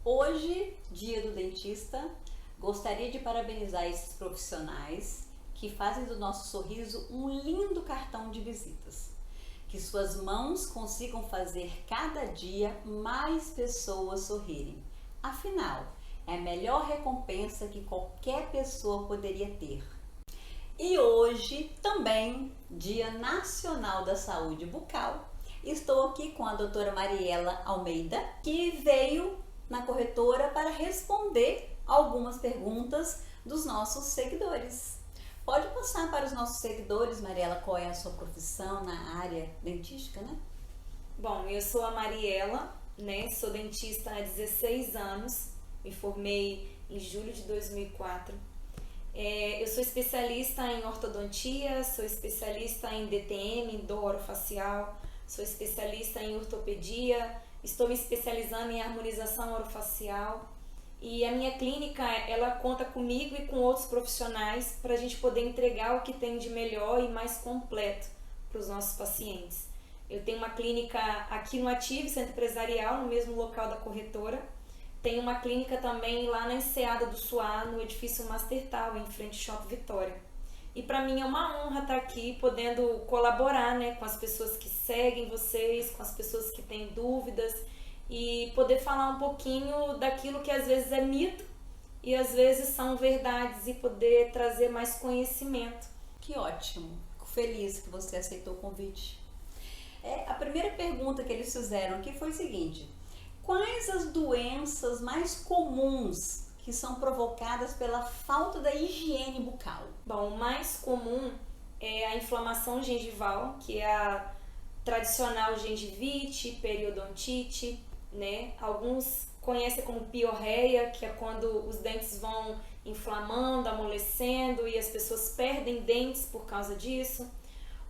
Hoje, dia do dentista, gostaria de parabenizar esses profissionais que fazem do nosso sorriso um lindo cartão de visitas. Que suas mãos consigam fazer cada dia mais pessoas sorrirem. Afinal, é a melhor recompensa que qualquer pessoa poderia ter. E hoje, também, Dia Nacional da Saúde Bucal, estou aqui com a doutora Mariela Almeida, que veio na corretora para responder algumas perguntas dos nossos seguidores. Pode passar para os nossos seguidores, Mariela, qual é a sua profissão na área dentística, né? Bom, eu sou a Mariela, né? Sou dentista há 16 anos, me formei em julho de 2004. Eu sou especialista em ortodontia, sou especialista em DTM, dor orofacial, sou especialista em ortopedia, estou me especializando em harmonização orofacial e a minha clínica, ela conta comigo e com outros profissionais para a gente poder entregar o que tem de melhor e mais completo para os nossos pacientes. Eu tenho uma clínica aqui no Ative, Centro Empresarial, no mesmo local da corretora. Tenho uma clínica também lá na Enseada do Suá, no edifício Master Tower, em frente ao Shopping Vitória. E para mim é uma honra estar aqui podendo colaborar, né, com as pessoas que seguem vocês, com as pessoas que têm dúvidas e poder falar um pouquinho daquilo que às vezes é mito e às vezes são verdades e poder trazer mais conhecimento. Que ótimo! Fico feliz que você aceitou o convite. A primeira pergunta que eles fizeram aqui foi o seguinte: quais as doenças mais comuns que são provocadas pela falta da higiene bucal? Bom, o mais comum é a inflamação gengival, que é a tradicional gengivite, periodontite, né? Alguns conhecem como piorreia, que é quando os dentes vão inflamando, amolecendo e as pessoas perdem dentes por causa disso.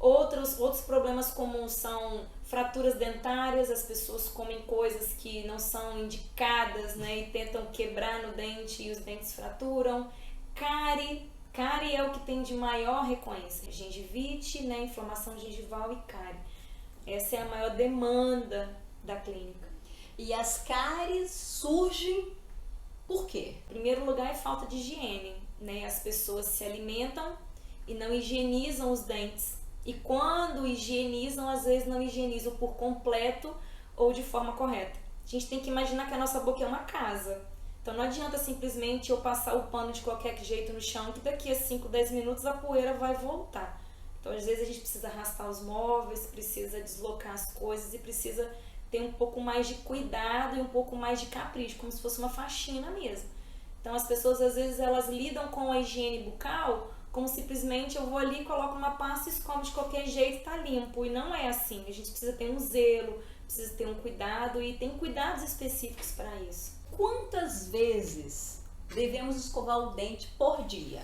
Outros problemas comuns são fraturas dentárias, as pessoas comem coisas que não são indicadas, né, e tentam quebrar no dente e os dentes fraturam. Cárie é o que tem de maior recorrência, gengivite, né, inflamação gengival e cárie. Essa é a maior demanda da clínica. E as cáries surgem por quê? Em primeiro lugar é falta de higiene, né, as pessoas se alimentam e não higienizam os dentes. E quando higienizam, às vezes não higienizam por completo ou de forma correta. A gente tem que imaginar que a nossa boca é uma casa. Então não adianta simplesmente eu passar o pano de qualquer jeito no chão, que daqui a 5, 10 minutos a poeira vai voltar. Então às vezes a gente precisa arrastar os móveis, precisa deslocar as coisas e precisa ter um pouco mais de cuidado e um pouco mais de capricho, como se fosse uma faxina mesmo. Então as pessoas às vezes elas lidam com a higiene bucal como simplesmente eu vou ali, coloco uma pasta e escovo de qualquer jeito e tá limpo. E não é assim. A gente precisa ter um zelo, precisa ter um cuidado e tem cuidados específicos para isso. Quantas vezes devemos escovar o dente por dia?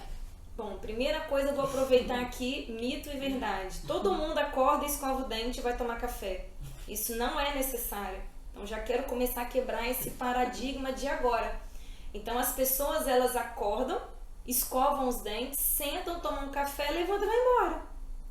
Bom, primeira coisa, eu vou aproveitar aqui, mito e verdade. Todo mundo acorda, escova o dente e vai tomar café. Isso não é necessário. Então já quero começar a quebrar esse paradigma de agora. Então as pessoas, elas acordam, escovam os dentes, sentam, tomam um café, levantam e vão embora.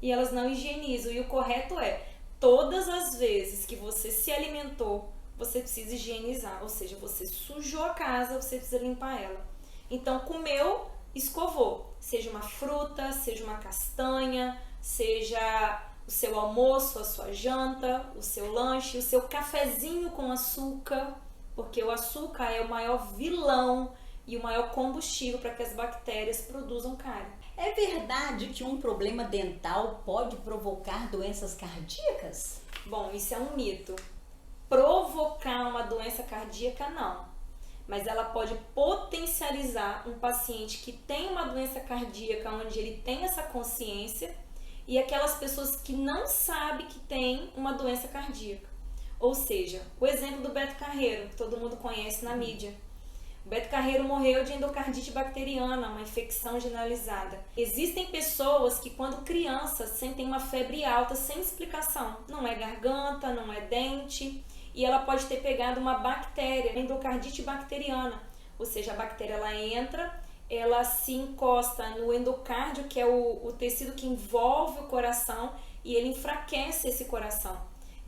E elas não higienizam. E o correto é, todas as vezes que você se alimentou, você precisa higienizar. Ou seja, você sujou a casa, você precisa limpar ela. Então, comeu, escovou. Seja uma fruta, seja uma castanha, seja o seu almoço, a sua janta, o seu lanche, o seu cafezinho com açúcar, porque o açúcar é o maior vilão e o maior combustível para que as bactérias produzam cárie. É verdade que um problema dental pode provocar doenças cardíacas? Bom, isso é um mito. Provocar uma doença cardíaca, não. Mas ela pode potencializar um paciente que tem uma doença cardíaca, onde ele tem essa consciência, e aquelas pessoas que não sabem que tem uma doença cardíaca. Ou seja, o exemplo do Beto Carreiro, que todo mundo conhece na mídia. O Beto Carreiro morreu de endocardite bacteriana, uma infecção generalizada. Existem pessoas que, quando crianças, sentem uma febre alta sem explicação. Não é garganta, não é dente, e ela pode ter pegado uma bactéria, endocardite bacteriana. Ou seja, a bactéria ela entra, ela se encosta no endocárdio, que é o tecido que envolve o coração, e ele enfraquece esse coração.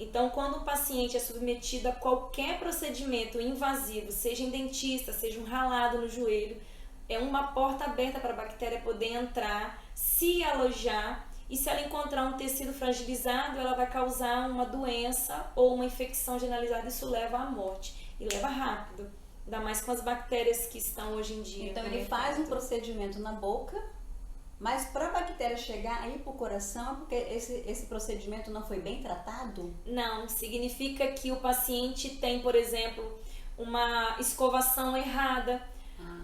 Então, quando o paciente é submetido a qualquer procedimento invasivo, seja em dentista, seja um ralado no joelho, é uma porta aberta para a bactéria poder entrar, se alojar, e se ela encontrar um tecido fragilizado, ela vai causar uma doença ou uma infecção generalizada. Isso leva à morte, e leva rápido, ainda mais com as bactérias que estão hoje em dia. Então ele faz um procedimento na boca, mas para a bactéria chegar aí para o coração é porque esse procedimento não foi bem tratado? Não, significa que o paciente tem, por exemplo, uma escovação errada.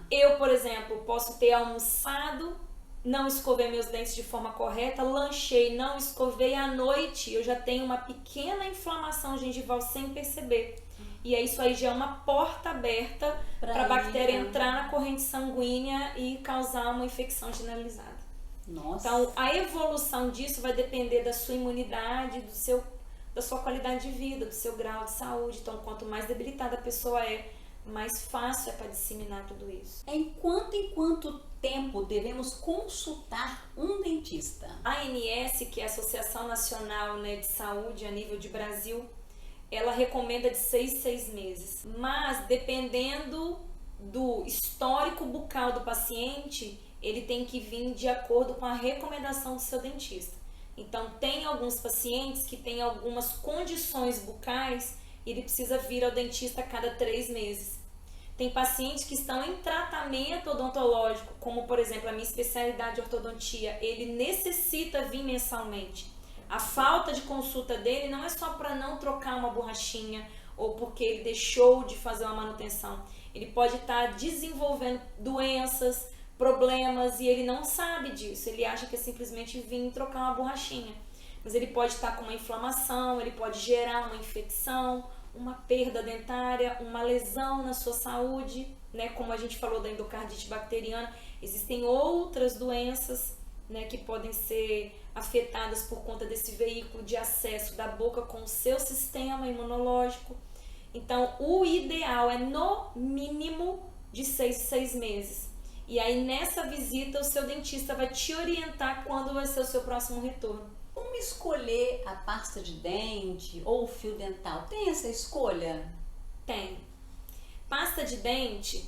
Eu, por exemplo, posso ter almoçado, não escovei meus dentes de forma correta, lanchei, não escovei, à noite eu já tenho uma pequena inflamação gengival sem perceber. E aí isso aí já é uma porta aberta para a bactéria entrar na corrente sanguínea e causar uma infecção generalizada. Nossa. Então, a evolução disso vai depender da sua imunidade, da sua qualidade de vida, do seu grau de saúde. Então, quanto mais debilitada a pessoa é, mais fácil é para disseminar tudo isso. Em quanto tempo devemos consultar um dentista? A ANS, que é a Associação Nacional, de Saúde a nível de Brasil, ela recomenda de 6 em 6 meses. Mas, dependendo do histórico bucal do paciente, ele tem que vir de acordo com a recomendação do seu dentista. Então, tem alguns pacientes que têm algumas condições bucais e ele precisa vir ao dentista a cada 3 meses. Tem pacientes que estão em tratamento odontológico, como por exemplo a minha especialidade de ortodontia, ele necessita vir mensalmente. A falta de consulta dele não é só para não trocar uma borrachinha ou porque ele deixou de fazer uma manutenção. Ele pode estar desenvolvendo doenças, problemas, e ele não sabe disso. Ele acha que é simplesmente vir trocar uma borrachinha. Mas ele pode estar com uma inflamação, ele pode gerar uma infecção, uma perda dentária, uma lesão na sua saúde, como a gente falou da endocardite bacteriana. Existem outras doenças, que podem ser afetadas por conta desse veículo de acesso da boca com o seu sistema imunológico. Então, o ideal é no mínimo de 6 em 6 meses. E aí, nessa visita, o seu dentista vai te orientar quando vai ser o seu próximo retorno. Como escolher a pasta de dente ou o fio dental? Tem essa escolha? Tem. Pasta de dente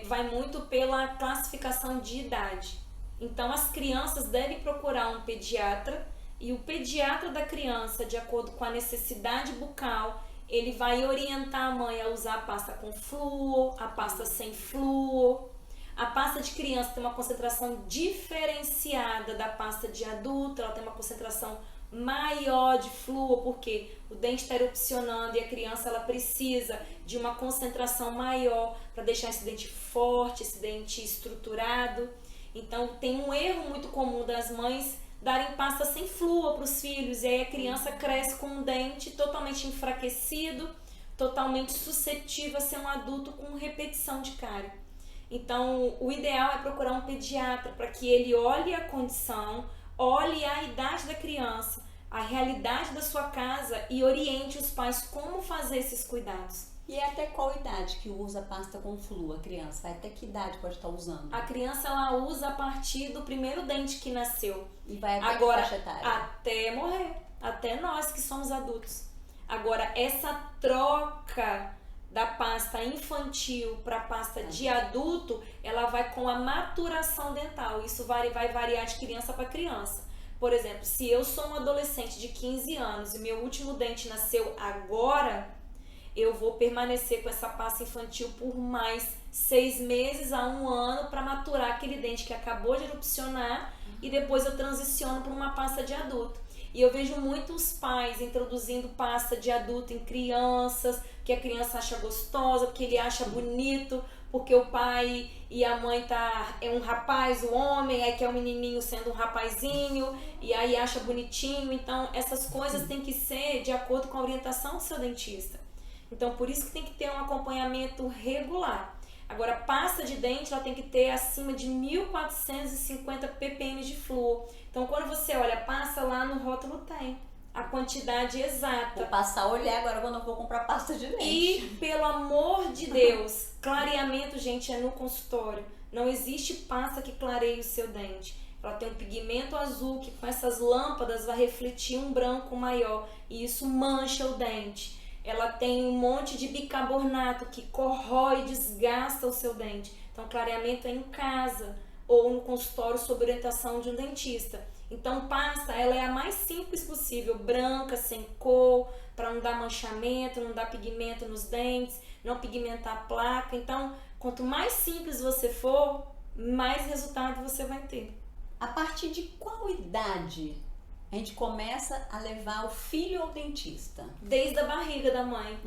vai muito pela classificação de idade. Então, as crianças devem procurar um pediatra, e o pediatra da criança, de acordo com a necessidade bucal, ele vai orientar a mãe a usar a pasta com flúor, a pasta sem flúor. A pasta de criança tem uma concentração diferenciada da pasta de adulto, ela tem uma concentração maior de flúor, porque o dente está erupcionando e a criança ela precisa de uma concentração maior para deixar esse dente forte, esse dente estruturado. Então, tem um erro muito comum das mães darem pasta sem flúor para os filhos, e aí a criança cresce com um dente totalmente enfraquecido, totalmente suscetível a ser um adulto com repetição de cárie. Então, o ideal é procurar um pediatra para que ele olhe a condição, olhe a idade da criança, a realidade da sua casa e oriente os pais como fazer esses cuidados. E até qual idade que usa pasta com flúor a criança? Até que idade pode estar usando? A criança ela usa a partir do primeiro dente que nasceu. E vai até agora, que faixa etária? Até morrer, até nós que somos adultos. Agora, essa troca da pasta infantil para a pasta de adulto, ela vai com a maturação dental. Isso vai variar de criança para criança. Por exemplo, se eu sou um adolescente de 15 anos e meu último dente nasceu agora, eu vou permanecer com essa pasta infantil por mais 6 meses a 1 ano para maturar aquele dente que acabou de erupcionar, e depois eu transiciono para uma pasta de adulto. E eu vejo muitos pais introduzindo pasta de adulto em crianças, que a criança acha gostosa, porque ele acha bonito, porque o pai e a mãe é um rapaz, o homem, aí quer um menininho sendo um rapazinho, e aí acha bonitinho. Então, essas coisas têm que ser de acordo com a orientação do seu dentista. Então, por isso que tem que ter um acompanhamento regular. Agora, pasta de dente, ela tem que ter acima de 1.450 ppm de flúor. Então, quando você olha, passa lá no rótulo, tem a quantidade exata. Vou passar a olhar agora quando eu vou comprar pasta de dente. E, pelo amor de Deus, clareamento, gente, é no consultório. Não existe pasta que clareie o seu dente. ela tem um pigmento azul que com essas lâmpadas vai refletir um branco maior e isso mancha o dente. Ela tem um monte de bicarbonato que corrói e desgasta o seu dente. Então, clareamento é em casa ou no consultório sob orientação de um dentista. Então, pasta, ela é a mais simples possível, branca, sem cor, para não dar manchamento, não dar pigmento nos dentes, não pigmentar a placa. Então, quanto mais simples você for, mais resultado você vai ter. A partir de qual idade a gente começa a levar o filho ao dentista? Desde a barriga da mãe.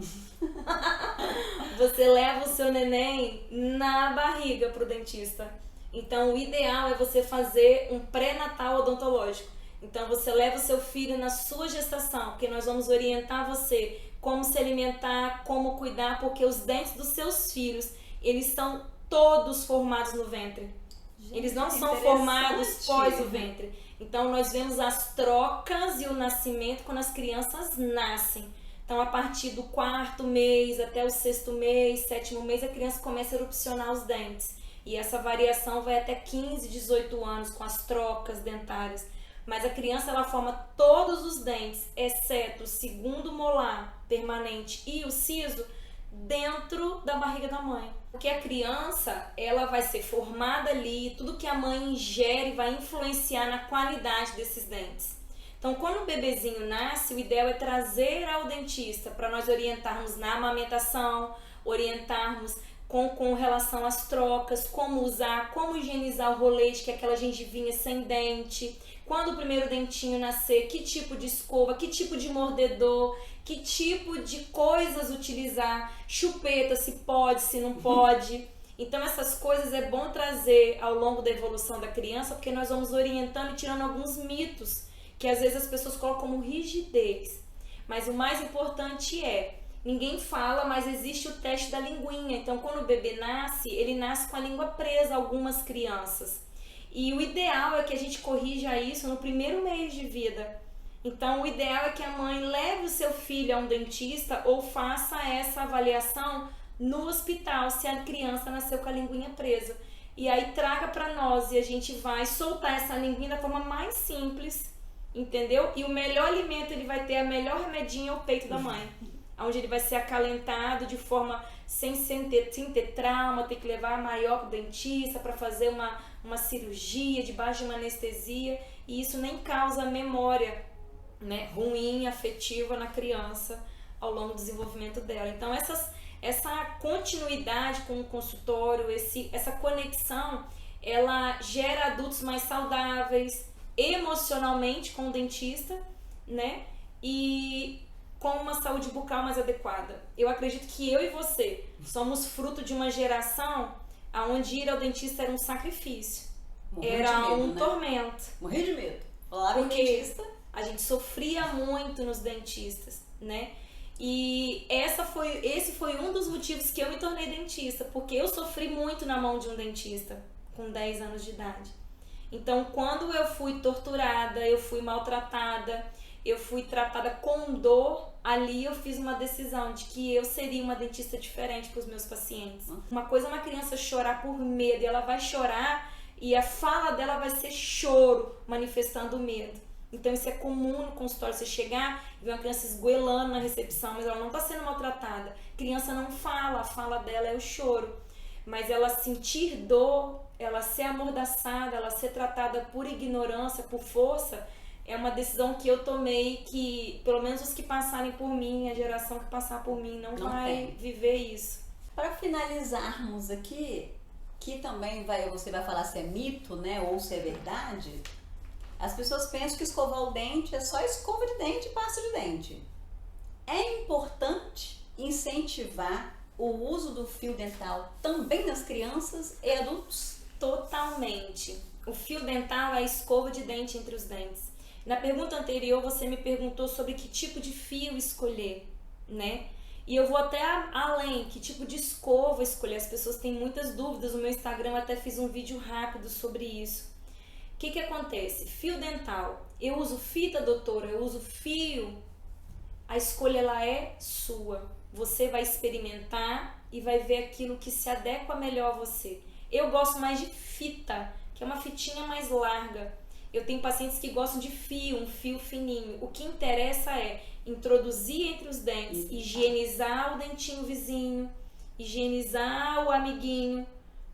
Você leva o seu neném na barriga pro dentista. Então, o ideal é você fazer um pré-natal odontológico. Então, você leva o seu filho na sua gestação, porque nós vamos orientar você como se alimentar, como cuidar, porque os dentes dos seus filhos, eles são todos formados no ventre. Gente, eles não são formados pós o ventre. Então, nós vemos as trocas e o nascimento quando as crianças nascem. Então, a partir do 4º mês até o 6º mês, 7º mês, a criança começa a erupcionar os dentes. E essa variação vai até 15, 18 anos com as trocas dentárias. Mas a criança, ela forma todos os dentes, exceto o 2º molar permanente e o siso, dentro da barriga da mãe. Porque a criança, ela vai ser formada ali, tudo que a mãe ingere vai influenciar na qualidade desses dentes. Então, quando o bebezinho nasce, o ideal é trazer ao dentista para nós orientarmos na amamentação, orientarmos com relação às trocas, como usar, como higienizar o rolete, que é aquela gengivinha sem dente. Quando o primeiro dentinho nascer, que tipo de escova, que tipo de mordedor, que tipo de coisas utilizar, chupeta, se pode, se não pode. Então essas coisas é bom trazer ao longo da evolução da criança, porque nós vamos orientando e tirando alguns mitos, que às vezes as pessoas colocam como rigidez. Mas o mais importante ninguém fala, mas existe o teste da linguinha. Então quando o bebê nasce, ele nasce com a língua presa, algumas crianças. E o ideal é que a gente corrija isso no 1º mês de vida. Então, o ideal é que a mãe leve o seu filho a um dentista ou faça essa avaliação no hospital, se a criança nasceu com a linguinha presa. E aí traga para nós e a gente vai soltar essa linguinha da forma mais simples, entendeu? E o melhor alimento ele vai ter, a melhor remedinha é o peito da mãe. Onde ele vai ser acalentado de forma sem ter trauma, ter que levar maior para o dentista para fazer uma cirurgia debaixo de uma anestesia, e isso nem causa memória, né, ruim, afetiva na criança ao longo do desenvolvimento dela. Então essa continuidade com o consultório, essa conexão, ela gera adultos mais saudáveis emocionalmente com o dentista, né, e com uma saúde bucal mais adequada. Eu acredito que eu e você somos fruto de uma geração onde ir ao dentista era um sacrifício. Era um tormento. Morri de medo. Lá no dentista. A gente sofria muito nos dentistas, né? E esse foi um dos motivos que eu me tornei dentista, porque eu sofri muito na mão de um dentista com 10 anos de idade. Então, quando eu fui torturada, eu fui maltratada, eu fui tratada com dor, ali eu fiz uma decisão de que eu seria uma dentista diferente para os meus pacientes. Uma coisa é uma criança chorar por medo, e ela vai chorar e a fala dela vai ser choro, manifestando medo. Então isso é comum no consultório, você chegar e ver uma criança esgoelando na recepção, mas ela não está sendo maltratada. A criança não fala, a fala dela é o choro. Mas ela sentir dor, ela ser amordaçada, ela ser tratada por ignorância, por força, é uma decisão que eu tomei, que pelo menos os que passarem por mim, a geração que passar por mim não vai viver isso. Para finalizarmos aqui, que também você vai falar se é mito, né, ou se é verdade, as pessoas pensam que escovar o dente é só escova de dente e pasta de dente. É importante incentivar o uso do fio dental também nas crianças e adultos? Totalmente. O fio dental é a escova de dente entre os dentes. Na pergunta anterior, você me perguntou sobre que tipo de fio escolher, né? E eu vou até além, que tipo de escova escolher. As pessoas têm muitas dúvidas. No meu Instagram eu até fiz um vídeo rápido sobre isso. O que acontece? Fio dental. Eu uso fita, doutora? Eu uso fio? A escolha ela é sua. Você vai experimentar e vai ver aquilo que se adequa melhor a você. Eu gosto mais de fita, que é uma fitinha mais larga. Eu tenho pacientes que gostam de fio, um fio fininho. O que interessa é introduzir entre os dentes, higienizar o dentinho vizinho, higienizar o amiguinho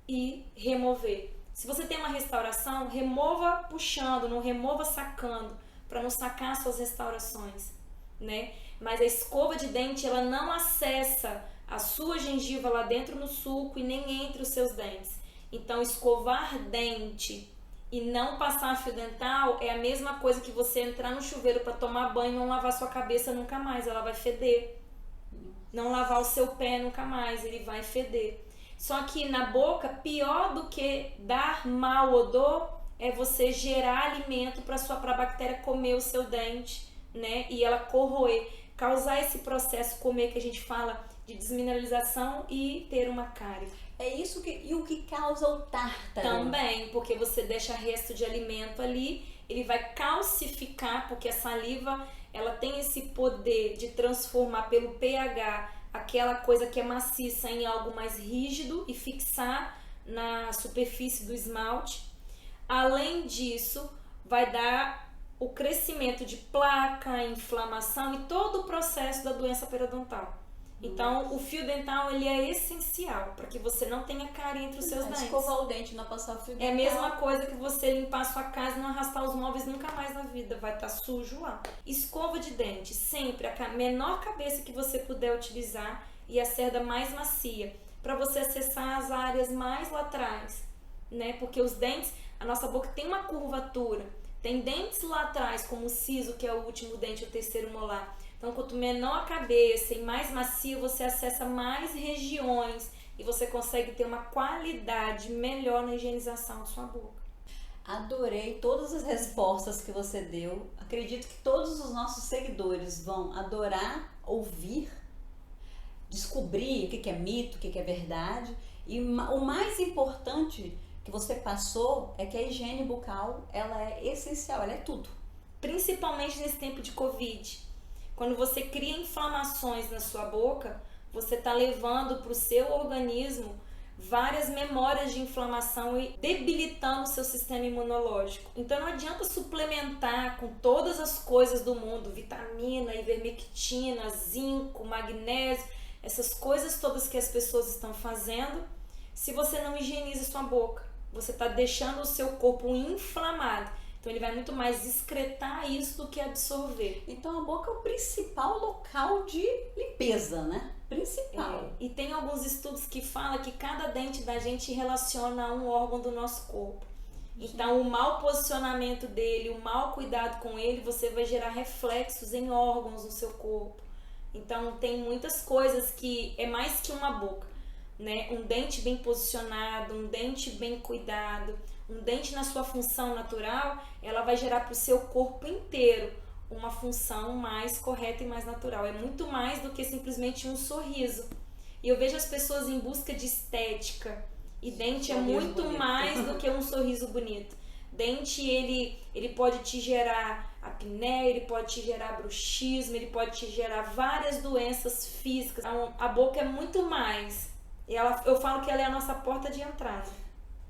e remover. Se você tem uma restauração, remova puxando, não remova sacando, para não sacar suas restaurações, né? Mas a escova de dente, ela não acessa a sua gengiva lá dentro no sulco e nem entre os seus dentes. Então, escovar dente e não passar fio dental é a mesma coisa que você entrar no chuveiro para tomar banho e não lavar sua cabeça nunca mais, ela vai feder. Não lavar o seu pé nunca mais, ele vai feder. Só que na boca, pior do que dar mau odor é você gerar alimento para a bactéria comer o seu dente, né? E ela corroer, causar esse processo comer que a gente fala de desmineralização e ter uma cárie. É isso e o que causa o tártaro? Também, porque você deixa resto de alimento ali, ele vai calcificar, porque a saliva, ela tem esse poder de transformar pelo pH aquela coisa que é maciça em algo mais rígido e fixar na superfície do esmalte. Além disso, vai dar o crescimento de placa, inflamação e todo o processo da doença periodontal. Então, o fio dental, ele é essencial para que você não tenha cárie entre os seus dentes. Escovar o dente, não passar o fio dental. É a mesma coisa que você limpar a sua casa e não arrastar os móveis nunca mais na vida. Vai estar sujo lá. Escova de dente, sempre a menor cabeça que você puder utilizar e a cerda mais macia, para você acessar as áreas mais laterais, né? Porque os dentes, a nossa boca tem uma curvatura. Tem dentes lá atrás, como o siso, que é o último dente, o terceiro molar. Então, quanto menor a cabeça e mais macio, você acessa mais regiões e você consegue ter uma qualidade melhor na higienização da sua boca. Adorei todas as respostas que você deu. Acredito que todos os nossos seguidores vão adorar ouvir, descobrir o que é mito, o que é verdade. E o mais importante que você passou é que a higiene bucal, ela é essencial, ela é tudo. Principalmente nesse tempo de Covid. Quando você cria inflamações na sua boca, você está levando para o seu organismo várias memórias de inflamação e debilitando o seu sistema imunológico. Então não adianta suplementar com todas as coisas do mundo, vitamina, ivermectina, zinco, magnésio, essas coisas todas que as pessoas estão fazendo, se você não higieniza sua boca. Você está deixando o seu corpo inflamado. Então ele vai muito mais excretar isso do que absorver. Então a boca é o principal local de limpeza, né? Principal. E tem alguns estudos que falam que cada dente da gente relaciona a um órgão do nosso corpo. Então o mau posicionamento dele, o mau cuidado com ele, você vai gerar reflexos em órgãos do seu corpo. Então tem muitas coisas que é mais que uma boca, né? Um dente bem posicionado, um dente bem cuidado, um dente na sua função natural, ela vai gerar para o seu corpo inteiro uma função mais correta e mais natural. É muito mais do que simplesmente um sorriso. E eu vejo as pessoas em busca de estética. E dente é muito mais do que um sorriso bonito. Dente, ele pode te gerar apneia, ele pode te gerar bruxismo, ele pode te gerar várias doenças físicas. Então, a boca é muito mais. Eu falo que ela é a nossa porta de entrada.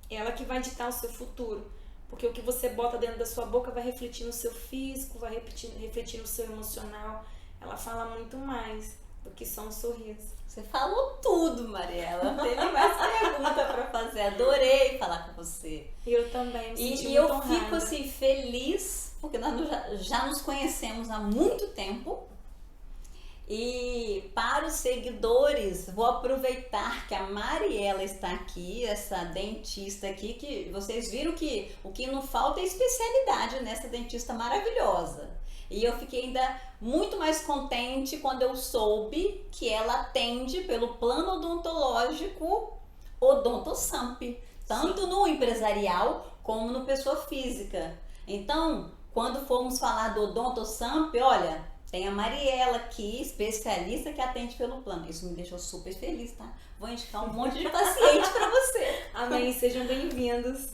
Ela que vai ditar o seu futuro, porque o que você bota dentro da sua boca vai refletir no seu físico, vai refletir no seu emocional. Ela fala muito mais do que só um sorriso. Você falou tudo, Mariela. Não teve mais pergunta para fazer. Adorei falar com você. Eu também me senti muito honrada. Eu fico assim feliz, porque nós já nos conhecemos há muito tempo. E para os seguidores, vou aproveitar que a Mariela está aqui, essa dentista aqui, que vocês viram que o que não falta é especialidade nessa dentista maravilhosa. E eu fiquei ainda muito mais contente quando eu soube que ela atende pelo plano odontológico OdontoSamp, tanto no empresarial como no pessoa física. Então, quando formos falar do OdontoSamp, olha, tem a Mariela aqui, especialista que atende pelo plano. Isso me deixou super feliz, tá? Vou indicar um monte de paciente para você. Amém, sejam bem-vindos.